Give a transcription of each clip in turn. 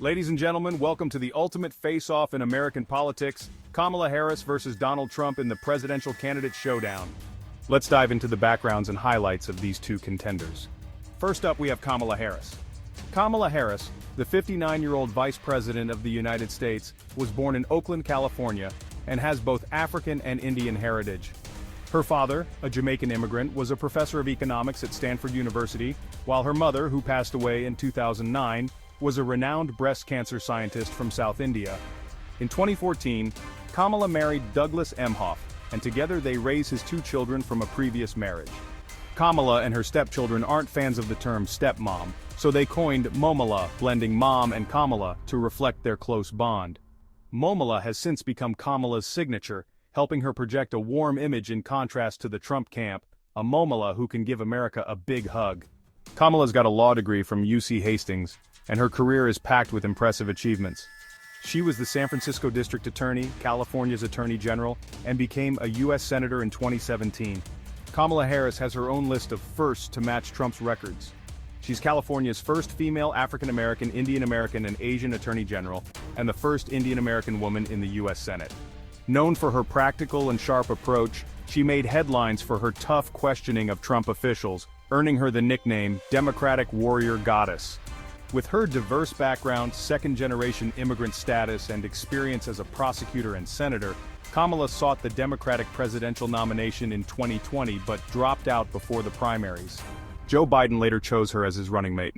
Ladies and gentlemen, welcome to the ultimate face-off in American politics, Kamala Harris versus Donald Trump in the presidential candidate showdown. Let's dive into the backgrounds and highlights of these two contenders. First up, we have Kamala Harris. Kamala Harris, the 59-year-old Vice President of the United States, was born in Oakland, California, and has both African and Indian heritage. Her father, a Jamaican immigrant, was a professor of economics at Stanford University, while her mother, who passed away in 2009, was a renowned breast cancer scientist from South India. In 2014, Kamala married Douglas Emhoff, and together they raised his two children from a previous marriage. Kamala and her stepchildren aren't fans of the term stepmom, so they coined Momala, blending mom and Kamala to reflect their close bond. Momala has since become Kamala's signature, helping her project a warm image in contrast to the Trump camp, a Momala who can give America a big hug. Kamala's got a law degree from UC Hastings, and her career is packed with impressive achievements. She was the San Francisco District Attorney, California's Attorney General, and became a U.S. Senator in 2017. Kamala Harris has her own list of firsts to match Trump's records. She's California's first female African-American, Indian-American, and Asian Attorney General, and the first Indian-American woman in the U.S. Senate. Known for her practical and sharp approach, she made headlines for her tough questioning of Trump officials, earning her the nickname Democratic Warrior Goddess. With her diverse background, second-generation immigrant status, and experience as a prosecutor and senator, Kamala sought the Democratic presidential nomination in 2020 but dropped out before the primaries. Joe Biden later chose her as his running mate.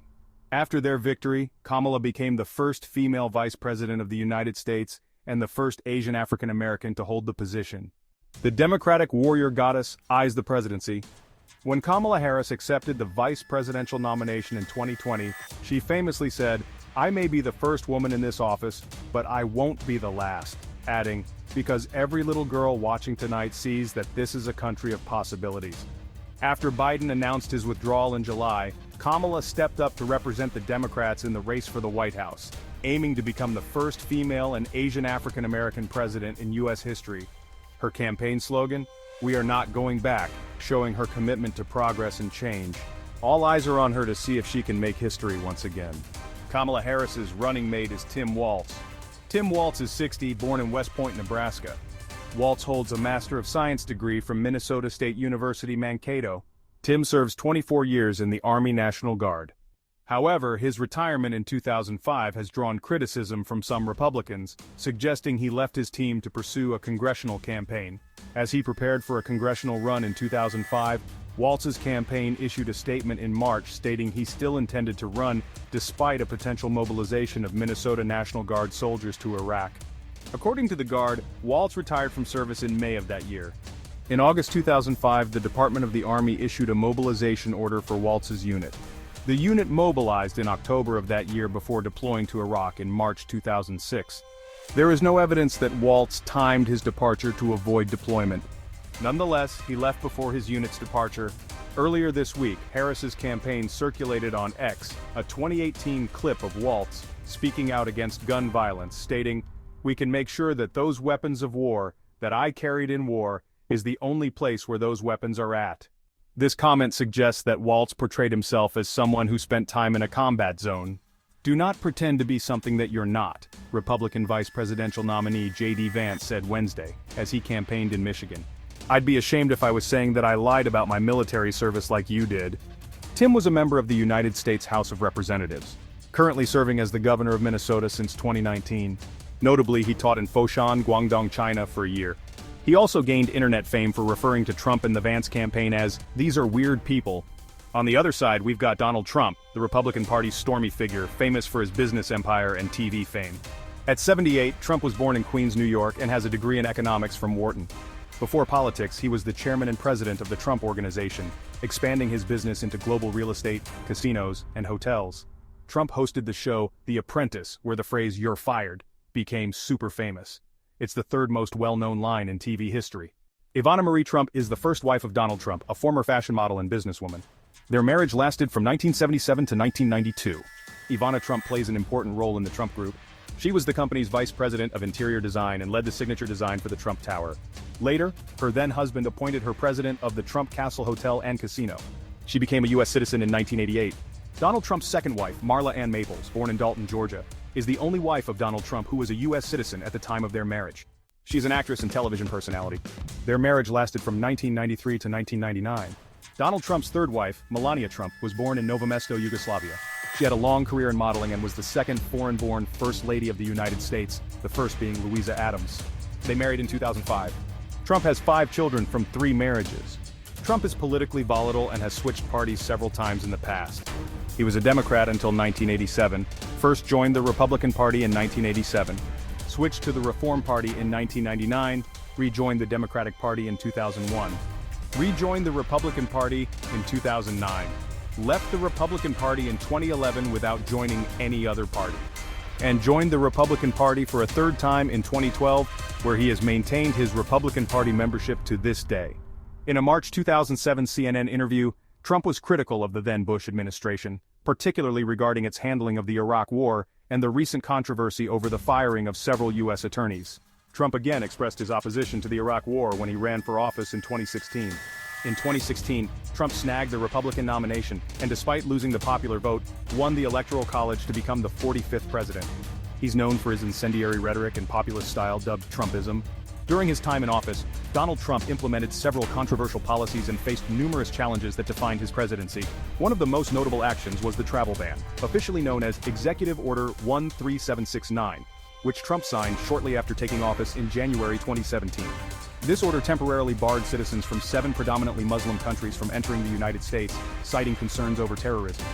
After their victory, Kamala became the first female vice president of the United States and the first Asian African American to hold the position. The Democratic Warrior Goddess eyes the presidency. When Kamala Harris accepted the vice presidential nomination in 2020, she famously said, "I may be the first woman in this office, but I won't be the last," adding, "because every little girl watching tonight sees that this is a country of possibilities." After Biden announced his withdrawal in July, Kamala stepped up to represent the Democrats in the race for the White House, aiming to become the first female and Asian African American president in U.S. history. Her campaign slogan, "We are not going back," showing her commitment to progress and change. All eyes are on her to see if she can make history once again. Kamala Harris's running mate is Tim Walz. Tim Walz is 60, born in West Point, Nebraska. Walz holds a Master of Science degree from Minnesota State University Mankato. Tim serves 24 years in the Army National Guard. However, his retirement in 2005 has drawn criticism from some Republicans, suggesting he left his team to pursue a congressional campaign. As he prepared for a congressional run in 2005, Walz's campaign issued a statement in March stating he still intended to run despite a potential mobilization of Minnesota National Guard soldiers to Iraq. According to the Guard, Walz retired from service in May of that year. In August 2005, the Department of the Army issued a mobilization order for Walz's unit. The unit mobilized in October of that year before deploying to Iraq in March 2006. There is no evidence that Walz timed his departure to avoid deployment. Nonetheless, he left before his unit's departure. Earlier this week, Harris's campaign circulated on X a 2018 clip of Walz speaking out against gun violence, stating, "We can make sure that those weapons of war that I carried in war is the only place where those weapons are at." This comment suggests that Walz portrayed himself as someone who spent time in a combat zone. "Do not pretend to be something that you're not," Republican vice presidential nominee J.D. Vance said Wednesday, as he campaigned in Michigan. "I'd be ashamed if I was saying that I lied about my military service like you did." Tim was a member of the United States House of Representatives, currently serving as the governor of Minnesota since 2019. Notably, he taught in Foshan, Guangdong, China for a year. He also gained internet fame for referring to Trump and the Vance campaign as, "These are weird people." On the other side, we've got Donald Trump, the Republican Party's stormy figure, famous for his business empire and TV fame. At 78, Trump was born in Queens, New York, and has a degree in economics from Wharton. Before politics, he was the chairman and president of the Trump Organization, expanding his business into global real estate, casinos, and hotels. Trump hosted the show The Apprentice, where the phrase "you're fired" became super famous. It's the third most well-known line in TV history. Ivana Marie Trump is the first wife of Donald Trump, a former fashion model and businesswoman. Their marriage lasted from 1977 to 1992. Ivana Trump plays an important role in the Trump Group. She was the company's vice president of interior design and led the signature design for the Trump Tower. Later, her then-husband appointed her president of the Trump Castle Hotel and Casino. She became a U.S. citizen in 1988. Donald Trump's second wife, Marla Ann Maples, born in Dalton, Georgia, is the only wife of Donald Trump who was a U.S. citizen at the time of their marriage. She is an actress and television personality. Their marriage lasted from 1993 to 1999. Donald Trump's third wife, Melania Trump, was born in Novo Mesto, Yugoslavia. She had a long career in modeling and was the second foreign-born First Lady of the United States, the first being Louisa Adams. They married in 2005. Trump has 5 children from 3 marriages. Trump is politically volatile and has switched parties several times in the past. He was a Democrat until 1987, first joined the Republican Party in 1987, switched to the Reform Party in 1999, rejoined the Democratic Party in 2001, rejoined the Republican Party in 2009, left the Republican Party in 2011 without joining any other party, and joined the Republican Party for a third time in 2012, where he has maintained his Republican Party membership to this day. In a March 2007 CNN interview, Trump was critical of the then Bush administration, particularly regarding its handling of the Iraq War and the recent controversy over the firing of several U.S. attorneys. Trump again expressed his opposition to the Iraq War when he ran for office in 2016. In 2016, Trump snagged the Republican nomination and, despite losing the popular vote, won the Electoral College to become the 45th president. He's known for his incendiary rhetoric and populist style dubbed Trumpism. During his time in office, Donald Trump implemented several controversial policies and faced numerous challenges that defined his presidency. One of the most notable actions was the travel ban, officially known as Executive Order 13769, which Trump signed shortly after taking office in January 2017. This order temporarily barred citizens from 7 predominantly Muslim countries from entering the United States, citing concerns over terrorism.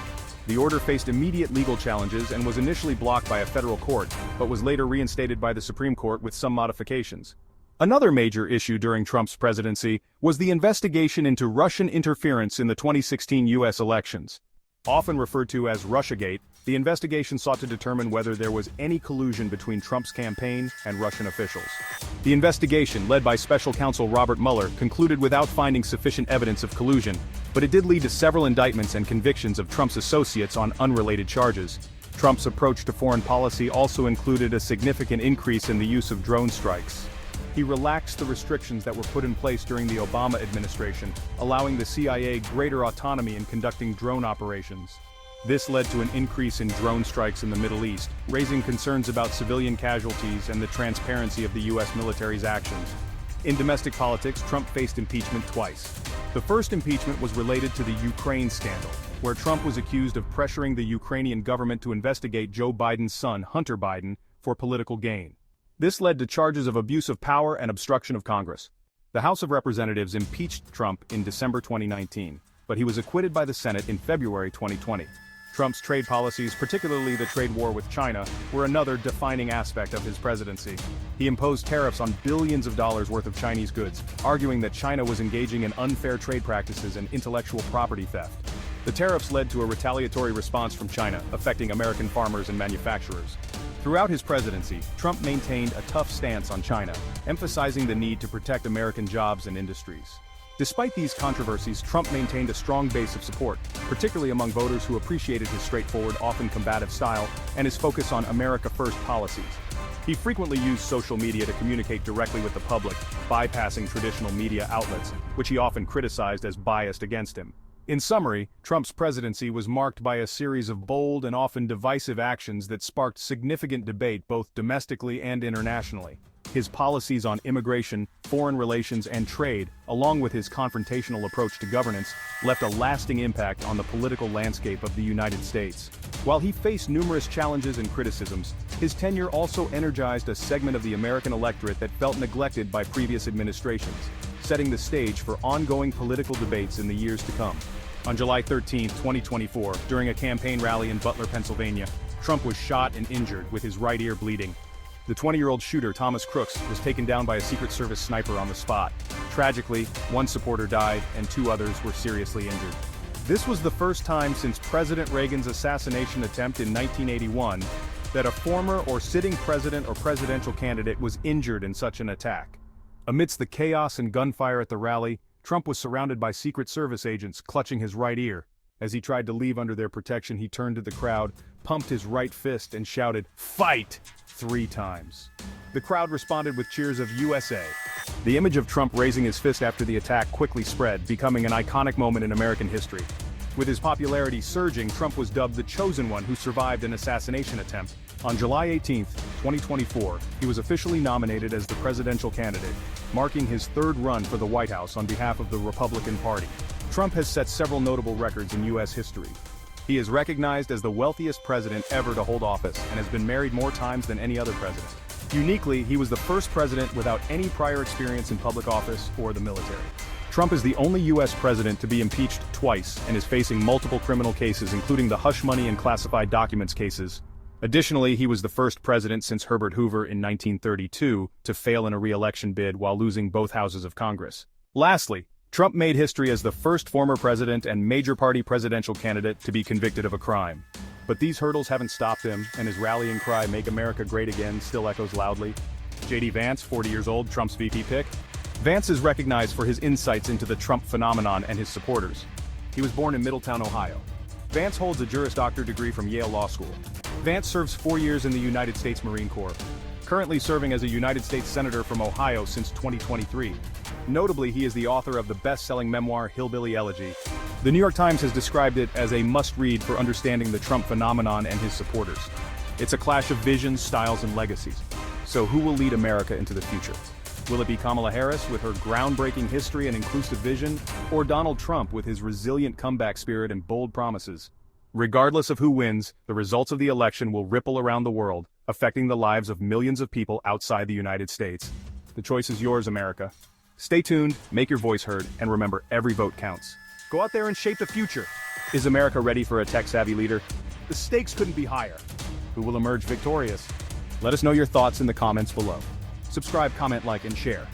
The order faced immediate legal challenges and was initially blocked by a federal court, but was later reinstated by the Supreme Court with some modifications. Another major issue during Trump's presidency was the investigation into Russian interference in the 2016 U.S. elections. Often referred to as Russiagate, the investigation sought to determine whether there was any collusion between Trump's campaign and Russian officials. The investigation, led by special counsel Robert Mueller, concluded without finding sufficient evidence of collusion, but it did lead to several indictments and convictions of Trump's associates on unrelated charges. Trump's approach to foreign policy also included a significant increase in the use of drone strikes. He relaxed the restrictions that were put in place during the Obama administration, allowing the CIA greater autonomy in conducting drone operations. This led to an increase in drone strikes in the Middle East, raising concerns about civilian casualties and the transparency of the U.S. military's actions. In domestic politics, Trump faced impeachment twice. The first impeachment was related to the Ukraine scandal, where Trump was accused of pressuring the Ukrainian government to investigate Joe Biden's son, Hunter Biden, for political gain. This led to charges of abuse of power and obstruction of Congress. The House of Representatives impeached Trump in December 2019, but he was acquitted by the Senate in February 2020. Trump's trade policies, particularly the trade war with China, were another defining aspect of his presidency. He imposed tariffs on billions of dollars worth of Chinese goods, arguing that China was engaging in unfair trade practices and intellectual property theft. The tariffs led to a retaliatory response from China, affecting American farmers and manufacturers. Throughout his presidency, Trump maintained a tough stance on China, emphasizing the need to protect American jobs and industries. Despite these controversies, Trump maintained a strong base of support, particularly among voters who appreciated his straightforward, often combative style and his focus on America First policies. He frequently used social media to communicate directly with the public, bypassing traditional media outlets, which he often criticized as biased against him. In summary, Trump's presidency was marked by a series of bold and often divisive actions that sparked significant debate both domestically and internationally. His policies on immigration, foreign relations, and trade, along with his confrontational approach to governance, left a lasting impact on the political landscape of the United States. While he faced numerous challenges and criticisms, his tenure also energized a segment of the American electorate that felt neglected by previous administrations, setting the stage for ongoing political debates in the years to come. On July 13, 2024, during a campaign rally in Butler, Pennsylvania, Trump was shot and injured with his right ear bleeding. The 20-year-old shooter, Thomas Crooks, was taken down by a Secret Service sniper on the spot. Tragically, 1 supporter died and 2 others were seriously injured. This was the first time since President Reagan's assassination attempt in 1981 that a former or sitting president or presidential candidate was injured in such an attack. Amidst the chaos and gunfire at the rally, Trump was surrounded by Secret Service agents clutching his right ear. As he tried to leave under their protection, he turned to the crowd, pumped his right fist, and shouted, "Fight!" 3 times. The crowd responded with cheers of USA. The image of Trump raising his fist after the attack quickly spread, becoming an iconic moment in American history. With his popularity surging, Trump was dubbed the chosen one who survived an assassination attempt, On July 18, 2024, he was officially nominated as the presidential candidate, marking his third run for the White House on behalf of the Republican Party. Trump has set several notable records in U.S. history. He is recognized as the wealthiest president ever to hold office and has been married more times than any other president. Uniquely, he was the first president without any prior experience in public office or the military. Trump is the only U.S. president to be impeached twice and is facing multiple criminal cases, including the hush money and classified documents cases. Additionally, he was the first president since Herbert Hoover in 1932 to fail in a re-election bid while losing both houses of Congress. Lastly, Trump made history as the first former president and major party presidential candidate to be convicted of a crime. But these hurdles haven't stopped him, and his rallying cry, "Make America Great Again," still echoes loudly. J.D. Vance, 40 years old, Trump's VP pick. Vance is recognized for his insights into the Trump phenomenon and his supporters. He was born in Middletown, Ohio. Vance holds a Juris Doctor degree from Yale Law School. Vance serves 4 years in the United States Marine Corps, currently serving as a United States Senator from Ohio since 2023. Notably, he is the author of the best-selling memoir Hillbilly Elegy. The New York Times has described it as a must-read for understanding the Trump phenomenon and his supporters. It's a clash of visions, styles, and legacies. So who will lead America into the future? Will it be Kamala Harris with her groundbreaking history and inclusive vision, or Donald Trump with his resilient comeback spirit and bold promises? Regardless of who wins, the results of the election will ripple around the world, affecting the lives of millions of people outside the United States. The choice is yours, America. Stay tuned, make your voice heard, and remember, every vote counts. Go out there and shape the future. Is America ready for a tech-savvy leader? The stakes couldn't be higher. Who will emerge victorious? Let us know your thoughts in the comments below. Subscribe, comment, like, and share.